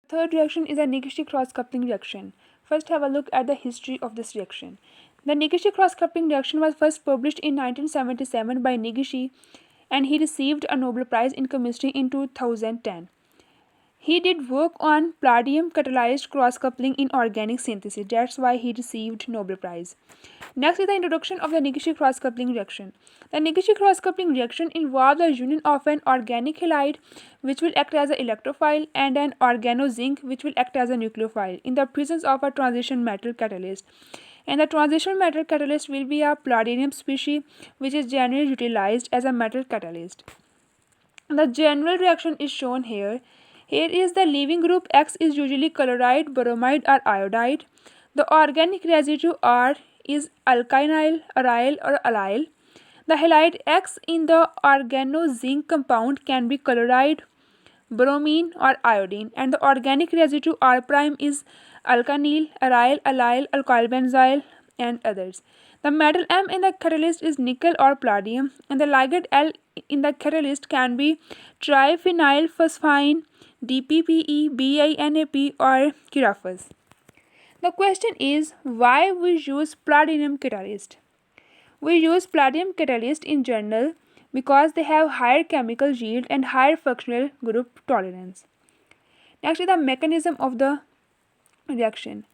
Third reaction is a Nikishi cross-coupling reaction. First, have a look at the history of this reaction. The Nikishi cross-coupling reaction was first published in 1977 by Nikishi, and he received a Nobel Prize in Chemistry in 2010. He did work on palladium catalyzed cross-coupling in organic synthesis. That's why he received Nobel Prize. Next is the introduction of the Nikishi cross-coupling reaction. The Nikishi cross-coupling reaction involves the union of an organic halide, which will act as an electrophile, and an organozinc, which will act as a nucleophile, in the presence of a transition metal catalyst. And the transition metal catalyst will be a palladium species, which is generally utilized as a metal catalyst. The general reaction is shown here. Here is the leaving group. X is usually chloride, bromide, or iodide. The organic residue R is alkynyl, aryl, or allyl. The halide X in the organozinc compound can be chloride, bromine, or iodine, and the organic residue R prime is alkynyl, aryl, allyl, alkyl benzyl, and others. The metal M in the catalyst is nickel or palladium, and the ligand L in the catalyst can be triphenylphosphine, DPPE, BINAP, or keraphos. The question is, why we use palladium catalyst? We use palladium catalyst in general because they have higher chemical yield and higher functional group tolerance. Next is the mechanism of the reaction.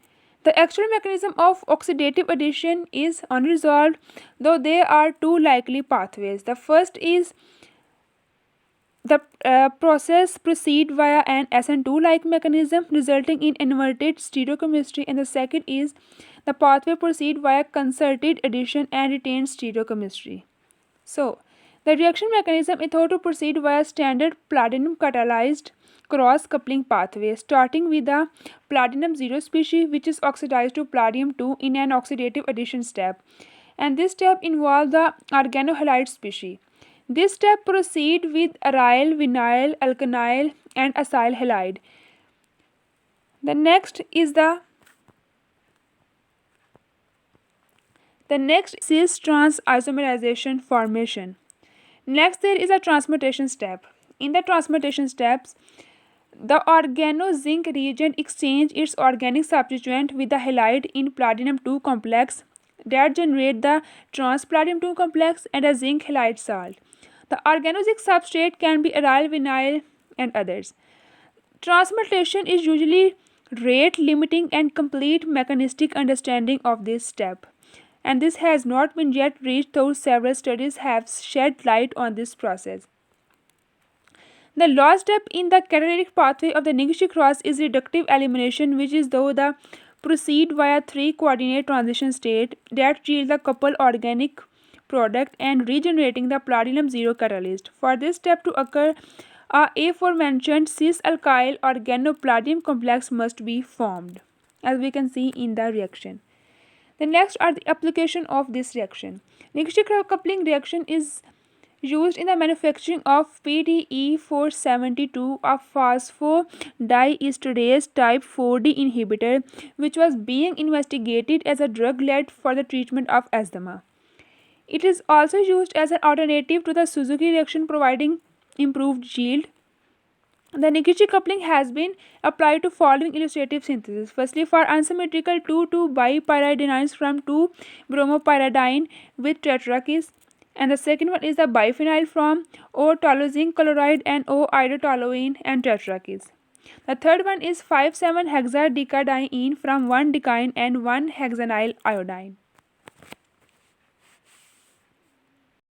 The actual mechanism of oxidative addition is unresolved, though there are two likely pathways. The first is the process proceed via an SN2-like mechanism resulting in inverted stereochemistry, and the second is the pathway proceed via concerted addition and retained stereochemistry. So, the reaction mechanism is thought to proceed via standard palladium catalyzed cross-coupling pathway, starting with the palladium 0 species, which is oxidized to palladium 2 in an oxidative addition step, and this step involves the organohalide species. This step proceeds with aryl, vinyl, alkynyl, and acyl halide. The next is cis-trans isomerization formation. Next, there is a transmutation step. In the transmutation steps, the organozinc reagent exchange its organic substituent with the halide in palladium 2 complex that generate the trans palladium 2 complex and a zinc halide salt. The organozinc substrate can be aryl, vinyl, and others. Transmutation is usually rate limiting and complete mechanistic understanding of this step, and this has not been yet reached, though several studies have shed light on this process. The last step in the catalytic pathway of the Nikishi cross is reductive elimination, which is though the proceed via 3 coordinate transition state that yield the coupled organic product and regenerating the palladium 0 catalyst. For this step to occur, a aforementioned cis-alkyl organopalladium complex must be formed, as we can see in the reaction. The next are the application of this reaction. Nikishi coupling reaction is used in the manufacturing of PDE 472, a phosphodiesterase type 4D inhibitor, which was being investigated as a drug lead for the treatment of asthma. It is also used as an alternative to the Suzuki reaction, providing improved yield. The Nikishi coupling has been applied to following illustrative synthesis. Firstly, for unsymmetrical 2,2-bipyridines from 2-bromopyridine with tetrakis, and the second one is the biphenyl from O-toluene chloride and O-iodoToluene and tetrakis. The third one is 5,7-hexadecadiene from 1-decaine and 1-hexanyl iodine.